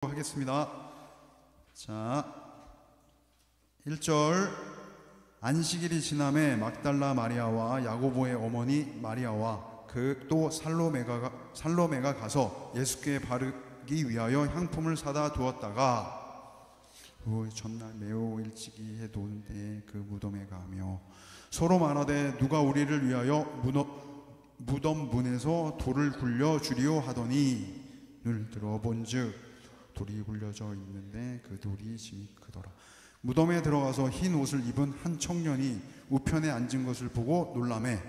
하겠습니다. 자, 1절. 안식일이 지남에 막달라 마리아와 야고보의 어머니 마리아와 그 또 살로메가 가서 예수께 바르기 위하여 향품을 사다 두었다가 전날 매우 일찍이 해도는데 그 무덤에 가며 서로 말하되 누가 우리를 위하여 무덤 문에서 돌을 굴려 주리오 하더니 눈을 들어본즉 돌이 굴려져 있는데 그 돌이 짐이 크더라. 무덤에 들어가서 흰 옷을 입은 한 청년이 우편에 앉은 것을 보고 놀라매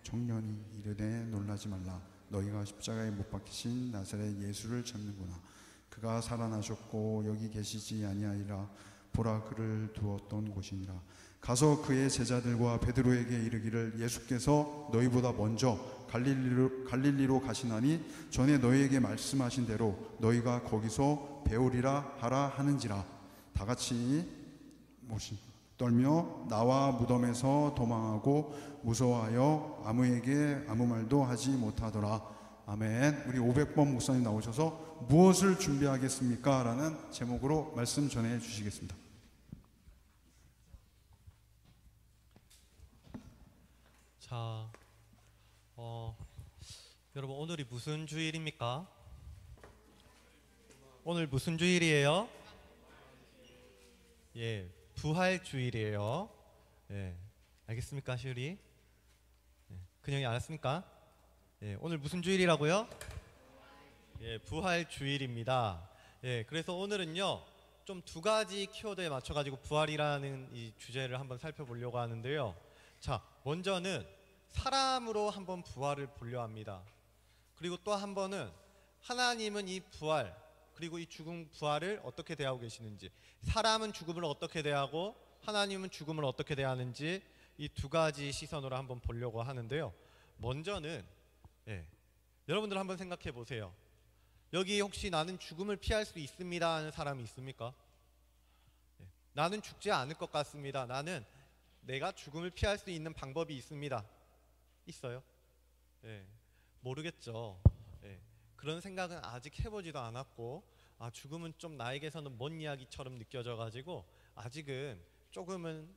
청년이 이르되 놀라지 말라. 너희가 십자가에 못 박히신 나사렛 예수를 찾는구나. 그가 살아나셨고 여기 계시지 아니하리라. 보라, 그를 두었던 곳이니라. 가서 그의 제자들과 베드로에게 이르기를 예수께서 너희보다 먼저 갈릴리로 가시나니 전에 너희에게 말씀하신 대로 너희가 거기서 배우리라 하라 하는지라. 다 같이 떨며 나와 무덤에서 도망하고 무서워하여 아무에게 아무 말도 하지 못하더라. 아멘. 우리 500번 목사님 나오셔서 무엇을 준비하겠습니까? 라는 제목으로 말씀 전해 주시겠습니다. 자, 여러분 오늘이 무슨 주일입니까? 오늘 무슨 주일이에요? 예, 부활주일이에요. 예, 알겠습니까, 시우리? 예, 근영이 알았습니까? 예, 오늘 무슨 주일이라고요? 예, 부활주일입니다. 예, 그래서 오늘은요, 좀 두 가지 키워드에 맞춰가지고 부활이라는 이 주제를 한번 살펴보려고 하는데요. 자, 먼저는 사람으로 한번 부활을 보려 합니다. 그리고 또 한 번은 하나님은 이 부활, 그리고 이 죽음 부활을 어떻게 대하고 계시는지, 사람은 죽음을 어떻게 대하고 하나님은 죽음을 어떻게 대하는지 이 두 가지 시선으로 한번 보려고 하는데요. 먼저는 여러분들 한번 생각해 보세요. 여기 혹시 나는 죽음을 피할 수 있습니다 하는 사람이 있습니까? 나는 죽지 않을 것 같습니다. 나는 내가 죽음을 피할 수 있는 방법이 있습니다. 있어요? 모르겠죠. 그런 생각은 아직 해보지도 않았고, 죽음은 좀 나에게서는 먼 이야기처럼 느껴져가지고 아직은 조금은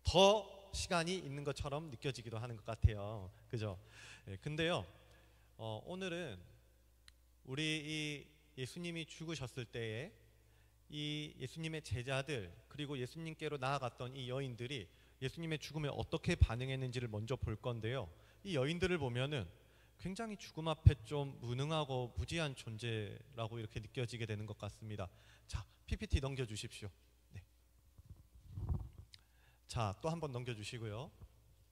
더 시간이 있는 것처럼 느껴지기도 하는 것 같아요. 그죠? 근데요, 오늘은 우리 이 예수님이 죽으셨을 때에 이 예수님의 제자들, 그리고 예수님께로 나아갔던 이 여인들이 예수님의 죽음에 어떻게 반응했는지를 먼저 볼 건데요. 이 여인들을 보면은 굉장히 죽음 앞에 좀 무능하고 무지한 존재라고 이렇게 느껴지게 되는 것 같습니다. 자, PPT 넘겨주십시오. 네. 자, 또 한 번 넘겨주시고요.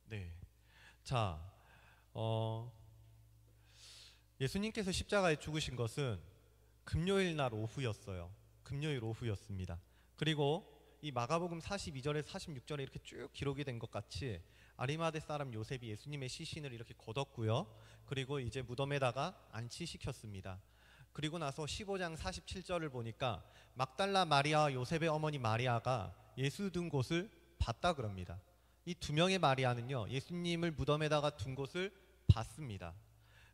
네. 자, 예수님께서 십자가에 죽으신 것은 금요일 날 오후였어요. 금요일 오후였습니다. 그리고 이 마가복음 42절에서 46절에 이렇게 쭉 기록이 된 것 같이 아리마대 사람 요셉이 예수님의 시신을 이렇게 걷었고요. 그리고 이제 무덤에다가 안치시켰습니다. 그리고 나서 15장 47절을 보니까 막달라 마리아와 요셉의 어머니 마리아가 예수 둔 곳을 봤다 그럽니다. 이 두 명의 마리아는요, 예수님을 무덤에다가 둔 곳을 봤습니다.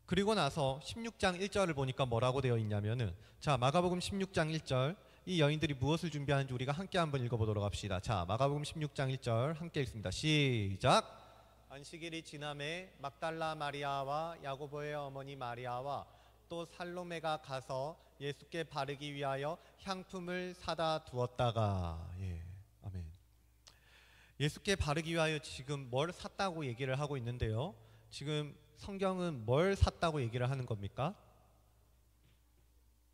그리고 나서 16장 1절을 보니까 뭐라고 되어 있냐면은, 자, 마가복음 16장 1절, 이 여인들이 무엇을 준비하는지 우리가 함께 한번 읽어보도록 합시다. 자, 마가복음 16장 1절 함께 읽습니다. 시작. 안식일이 지남에 막달라 마리아와 야고보의 어머니 마리아와 또 살로메가 가서 예수께 바르기 위하여 향품을 사다 두었다가. 아멘. 예수께 바르기 위하여 지금 뭘 샀다고 얘기를 하고 있는데요. 지금 성경은 뭘 샀다고 얘기를 하는 겁니까?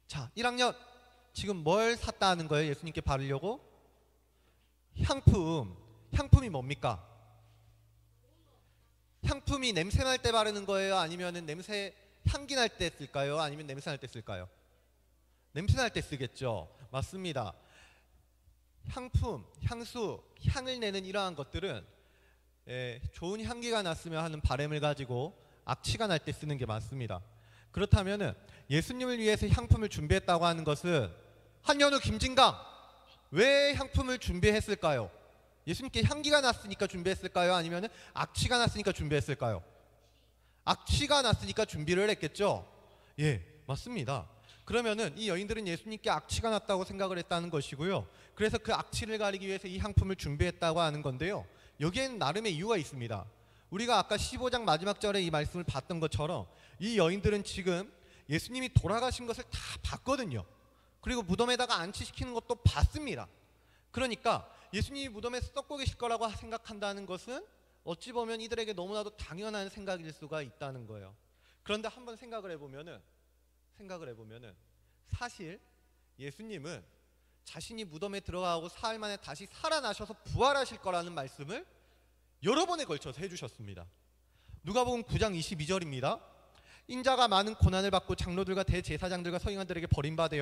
자, 1학년, 지금 뭘 샀다 하는 거예요? 예수님께 바르려고? 향품. 향품이 뭡니까? 향품이 냄새 날 때 바르는 거예요? 아니면 냄새 향기 날 때 쓸까요? 아니면 냄새 날 때 쓸까요? 냄새 날 때 쓰겠죠. 맞습니다. 향품, 향수, 향을 내는 이러한 것들은 좋은 향기가 났으면 하는 바람을 가지고 악취가 날 때 쓰는 게 맞습니다. 그렇다면 예수님을 위해서 향품을 준비했다고 하는 것은 한현우, 김진강, 왜 향품을 준비했을까요? 예수님께 향기가 났으니까 준비했을까요? 아니면 악취가 났으니까 준비했을까요? 악취가 났으니까 준비를 했겠죠. 예, 맞습니다. 그러면은 이 여인들은 예수님께 악취가 났다고 생각을 했다는 것이고요. 그래서 그 악취를 가리기 위해서 이 향품을 준비했다고 하는 건데요. 여기에는 나름의 이유가 있습니다. 우리가 아까 15장 마지막 절에 이 말씀을 봤던 것처럼 이 여인들은 지금 예수님이 돌아가신 것을 다 봤거든요. 그리고 무덤에다가 안치시키는 것도 봤습니다. 그러니까 예수님이 무덤에서 썩고 계실 거라고 생각한다는 것은 어찌 보면 이들에게 너무나도 당연한 생각일 수가 있다는 거예요. 그런데 한번 생각을 해보면은 사실 예수님은 자신이 무덤에 들어가고 사흘 만에 다시 살아나셔서 부활하실 거라는 말씀을 여러 번에 걸쳐서 해주셨습니다. 누가복음 9장 22절입니다. 인자가 많은 고난을 받고 장로들과 대제사장들과 서기관들에게 버림받아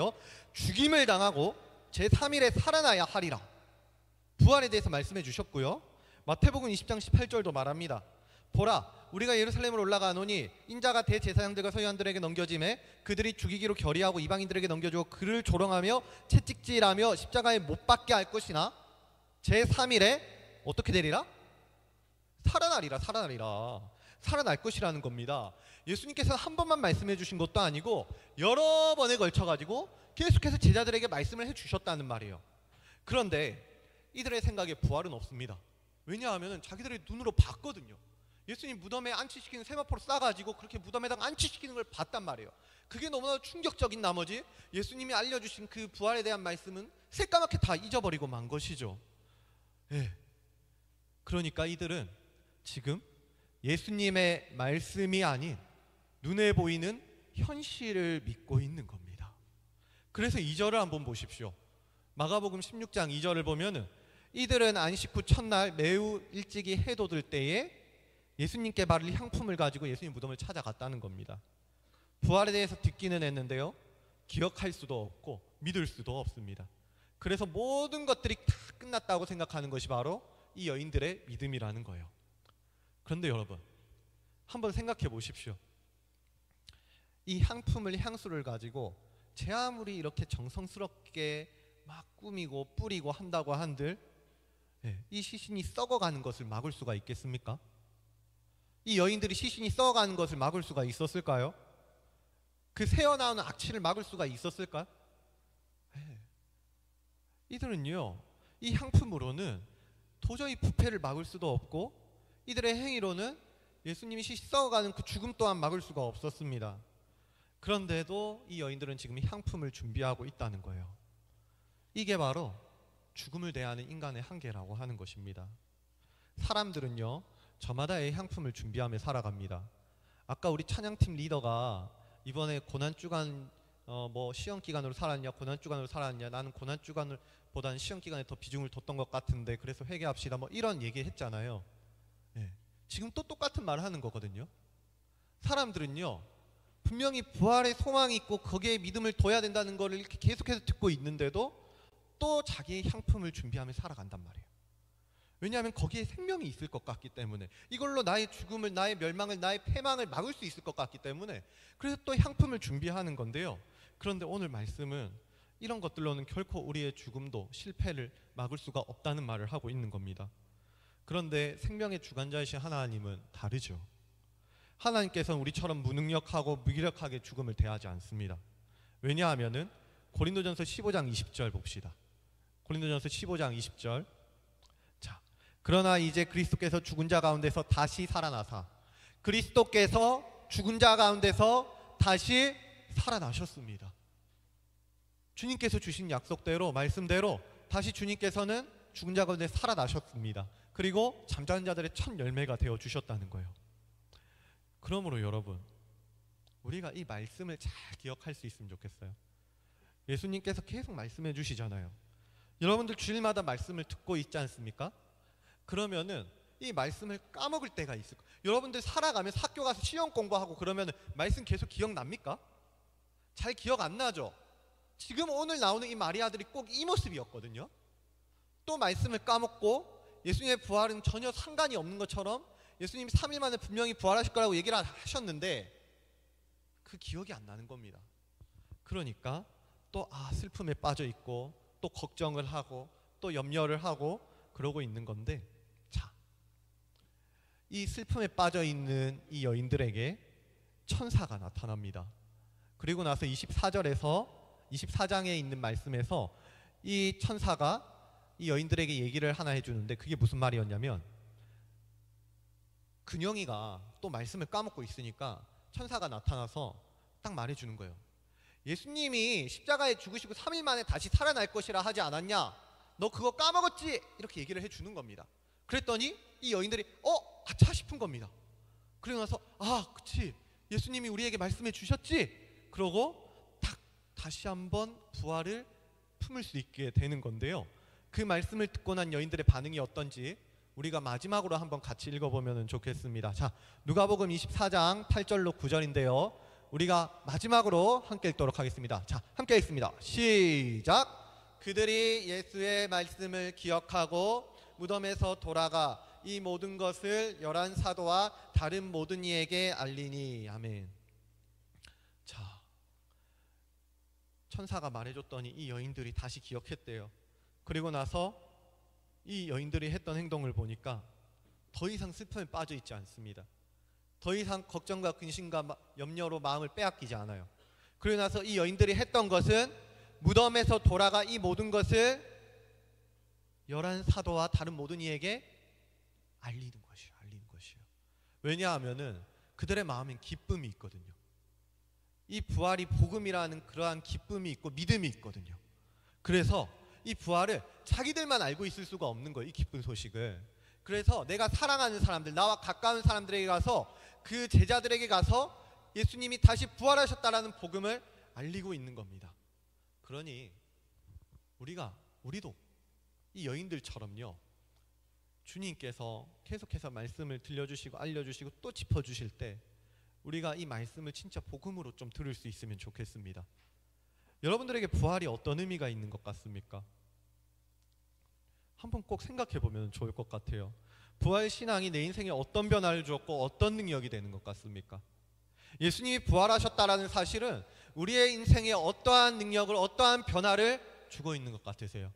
죽임을 당하고 제3일에 살아나야 하리라. 부활에 대해서 말씀해 주셨고요. 마태복음 20장 18절도 말합니다. 보라, 우리가 예루살렘으로 올라가노니 인자가 대제사장들과 서기관들에게 넘겨짐에 그들이 죽이기로 결의하고 이방인들에게 넘겨주어 그를 조롱하며 채찍질하며 십자가에 못 박게 할 것이나 제3일에 어떻게 되리라? 살아나리라. 살아날 것이라는 겁니다. 예수님께서 한 번만 말씀해 주신 것도 아니고 여러 번에 걸쳐가지고 계속해서 제자들에게 말씀을 해주셨다는 말이에요. 그런데 이들의 생각에 부활은 없습니다. 왜냐하면 자기들의 눈으로 봤거든요. 예수님 무덤에 안치시키는 세마포로 싸가지고 그렇게 무덤에다가 안치시키는 걸 봤단 말이에요. 그게 너무나 충격적인 나머지 예수님이 알려주신 그 부활에 대한 말씀은 새까맣게 다 잊어버리고 만 것이죠. 예. 그러니까 이들은 지금 예수님의 말씀이 아닌 눈에 보이는 현실을 믿고 있는 겁니다. 그래서 2절을 한번 보십시오. 마가복음 16장 2절을 보면은 이들은 안식 후 첫날 매우 일찍이 해 돋을 때에 예수님께 바를 향품을 가지고 예수님 무덤을 찾아갔다는 겁니다. 부활에 대해서 듣기는 했는데요, 기억할 수도 없고 믿을 수도 없습니다. 그래서 모든 것들이 다 끝났다고 생각하는 것이 바로 이 여인들의 믿음이라는 거예요. 그런데 여러분, 한번 생각해 보십시오. 이 향수를 가지고 제 아무리 이렇게 정성스럽게 막 꾸미고 뿌리고 한다고 한들 이 시신이 썩어가는 것을 막을 수가 있겠습니까? 이 여인들이 시신이 썩어가는 것을 막을 수가 있었을까요? 그 새어나오는 악취를 막을 수가 있었을까요? 이들은요, 이 향품으로는 도저히 부패를 막을 수도 없고 이들의 행위로는 예수님이 썩어가는 그 죽음 또한 막을 수가 없었습니다. 그런데도 이 여인들은 지금 향품을 준비하고 있다는 거예요. 이게 바로 죽음을 대하는 인간의 한계라고 하는 것입니다. 사람들은요, 저마다의 향품을 준비하며 살아갑니다. 아까 우리 찬양팀 리더가 이번에 고난주간 시험기간으로 살았냐 고난주간으로 살았냐, 나는 고난주간보다는 시험기간에 더 비중을 뒀던 것 같은데 그래서 회개합시다 이런 얘기 했잖아요. 지금 또 똑같은 말을 하는 거거든요. 사람들은요, 분명히 부활의 소망이 있고 거기에 믿음을 둬야 된다는 거를 이렇게 계속해서 듣고 있는데도 또 자기의 향품을 준비하며 살아간단 말이에요. 왜냐하면 거기에 생명이 있을 것 같기 때문에, 이걸로 나의 죽음을, 나의 멸망을, 나의 패망을 막을 수 있을 것 같기 때문에 그래서 또 향품을 준비하는 건데요. 그런데 오늘 말씀은 이런 것들로는 결코 우리의 죽음도 실패를 막을 수가 없다는 말을 하고 있는 겁니다. 그런데 생명의 주관자이신 하나님은 다르죠. 하나님께서는 우리처럼 무능력하고 무기력하게 죽음을 대하지 않습니다. 왜냐하면은 고린도전서 15장 20절 봅시다. 고린도전서 15장 20절. 자, 그러나 이제 그리스도께서 죽은 자 가운데서 다시 살아나사, 그리스도께서 죽은 자 가운데서 다시 살아나셨습니다. 주님께서 주신 약속대로, 말씀대로 다시 주님께서는 죽은 자 가운데 살아나셨습니다. 그리고 잠자는 자들의 첫 열매가 되어 주셨다는 거예요. 그러므로 여러분, 우리가 이 말씀을 잘 기억할 수 있으면 좋겠어요. 예수님께서 계속 말씀해 주시잖아요. 여러분들 주일마다 말씀을 듣고 있지 않습니까? 그러면은 이 말씀을 까먹을 때가 있을 거예요. 여러분들 살아가면서 학교 가서 시험 공부하고 그러면은 말씀 계속 기억납니까? 잘 기억 안 나죠? 지금 오늘 나오는 이 마리아들이 꼭 이 모습이었거든요. 또 말씀을 까먹고 예수님의 부활은 전혀 상관이 없는 것처럼 예수님이 3일 만에 분명히 부활하실 거라고 얘기를 하셨는데 그 기억이 안 나는 겁니다. 그러니까 또 슬픔에 빠져 있고 또 걱정을 하고 또 염려를 하고 그러고 있는 건데, 자, 이 슬픔에 빠져 있는 이 여인들에게 천사가 나타납니다. 그리고 나서 24장에 있는 말씀에서 이 천사가 이 여인들에게 얘기를 하나 해주는데, 그게 무슨 말이었냐면, 근영이가 또 말씀을 까먹고 있으니까 천사가 나타나서 딱 말해주는 거예요. 예수님이 십자가에 죽으시고 3일 만에 다시 살아날 것이라 하지 않았냐? 너 그거 까먹었지? 이렇게 얘기를 해주는 겁니다. 그랬더니 이 여인들이 아차 싶은 겁니다. 그러고 나서 그치, 예수님이 우리에게 말씀해 주셨지? 그러고 다시 한번 부활을 품을 수 있게 되는 건데요. 그 말씀을 듣고 난 여인들의 반응이 어떤지 우리가 마지막으로 한번 같이 읽어보면 좋겠습니다. 자, 누가복음 24장 8절로 9절인데요. 우리가 마지막으로 함께 읽도록 하겠습니다. 자, 함께 읽습니다. 시작. 그들이 예수의 말씀을 기억하고 무덤에서 돌아가 이 모든 것을 11 사도와 다른 모든 이에게 알리니. 아멘. 자, 천사가 말해줬더니 이 여인들이 다시 기억했대요. 그리고 나서 이 여인들이 했던 행동을 보니까 더 이상 슬픔에 빠져 있지 않습니다. 더 이상 걱정과 근심과 염려로 마음을 빼앗기지 않아요. 그러고 나서 이 여인들이 했던 것은 무덤에서 돌아가 이 모든 것을 11 사도와 다른 모든 이에게 알리는 것이에요. 왜냐하면은 그들의 마음엔 기쁨이 있거든요. 이 부활이 복음이라는 그러한 기쁨이 있고 믿음이 있거든요. 그래서 이 부활을 자기들만 알고 있을 수가 없는 거예요, 이 기쁜 소식을. 그래서 내가 사랑하는 사람들, 나와 가까운 사람들에게 가서, 그 제자들에게 가서 예수님이 다시 부활하셨다라는 복음을 알리고 있는 겁니다. 그러니 우리도 이 여인들처럼요, 주님께서 계속해서 말씀을 들려주시고 알려주시고 또 짚어주실 때 우리가 이 말씀을 진짜 복음으로 좀 들을 수 있으면 좋겠습니다. 여러분들에게 부활이 어떤 의미가 있는 것 같습니까? 한번 꼭 생각해 보면 좋을 것 같아요. 부활 신앙이 내 인생에 어떤 변화를 주었고 어떤 능력이 되는 것 같습니까? 예수님이 부활하셨다라는 사실은 우리의 인생에 어떠한 능력을, 어떠한 변화를 주고 있는 것 같으세요?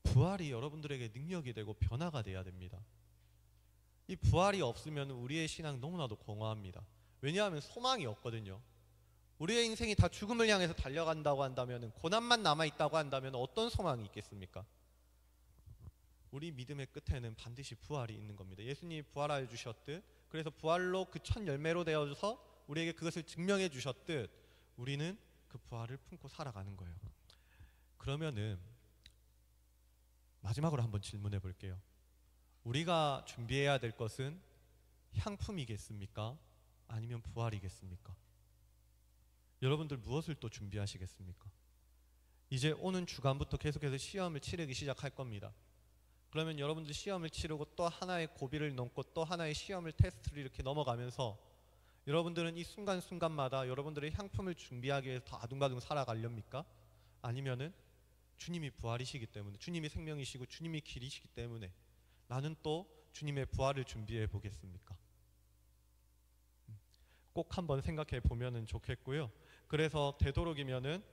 부활이 여러분들에게 능력이 되고 변화가 돼야 됩니다. 이 부활이 없으면 우리의 신앙 너무나도 공허합니다. 왜냐하면 소망이 없거든요. 우리의 인생이 다 죽음을 향해서 달려간다고 한다면, 고난만 남아있다고 한다면 어떤 소망이 있겠습니까? 우리 믿음의 끝에는 반드시 부활이 있는 겁니다. 예수님이 부활하여 주셨듯, 그래서 부활로 그 첫 열매로 되어서 우리에게 그것을 증명해 주셨듯 우리는 그 부활을 품고 살아가는 거예요. 그러면은 마지막으로 한번 질문해 볼게요. 우리가 준비해야 될 것은 향품이겠습니까? 아니면 부활이겠습니까? 여러분들 무엇을 또 준비하시겠습니까? 이제 오는 주간부터 계속해서 시험을 치르기 시작할 겁니다. 그러면 여러분들 시험을 치르고 또 하나의 고비를 넘고 또 하나의 시험을, 테스트를 이렇게 넘어가면서 여러분들은 이 순간순간마다 여러분들의 향품을 준비하기 위해서 더 아둥바둥 살아가렵니까? 아니면은 주님이 부활이시기 때문에, 주님이 생명이시고 주님이 길이시기 때문에 나는 또 주님의 부활을 준비해 보겠습니까? 꼭 한번 생각해 보면 좋겠고요. 그래서 되도록이면은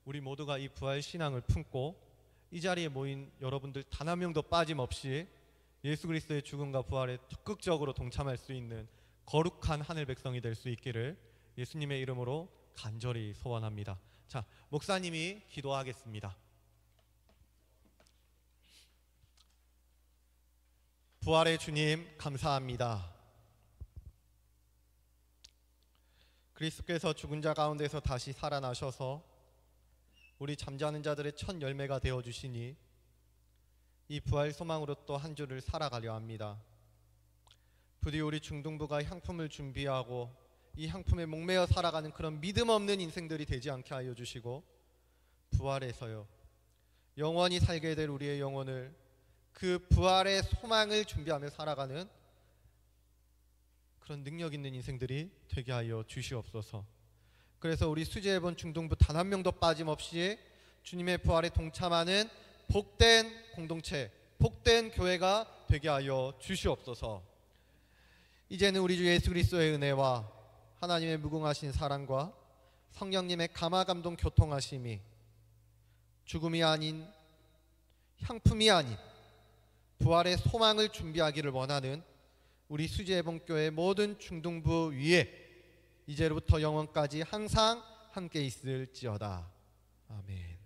우리 모두가 이 부활 신앙을 품고 이 자리에 모인 여러분들 단 한 명도 빠짐없이 예수 그리스도의 죽음과 부활에 적극적으로 동참할 수 있는 거룩한 하늘 백성이 될 수 있기를 예수님의 이름으로 간절히 소원합니다. 자, 목사님이 기도하겠습니다. 부활의 주님, 감사합니다. 그리스도께서 죽은 자 가운데서 다시 살아나셔서 우리 잠자는 자들의 첫 열매가 되어주시니 이 부활 소망으로 또 한 주를 살아가려 합니다. 부디 우리 중등부가 향품을 준비하고 이 향품에 목매어 살아가는 그런 믿음 없는 인생들이 되지 않게 하여 주시고, 부활에서요 영원히 살게 될 우리의 영혼을 그 부활의 소망을 준비하며 살아가는 그런 능력 있는 인생들이 되게 하여 주시옵소서. 그래서 우리 수제해본 중등부 단 한 명도 빠짐없이 주님의 부활에 동참하는 복된 공동체, 복된 교회가 되게 하여 주시옵소서. 이제는 우리 주 예수 그리스도의 은혜와 하나님의 무궁하신 사랑과 성령님의 감화감동 교통하심이 죽음이 아닌, 향품이 아닌 부활의 소망을 준비하기를 원하는 우리 수지예봉교회 모든 중등부 위에 이제로부터 영원까지 항상 함께 있을지어다. 아멘.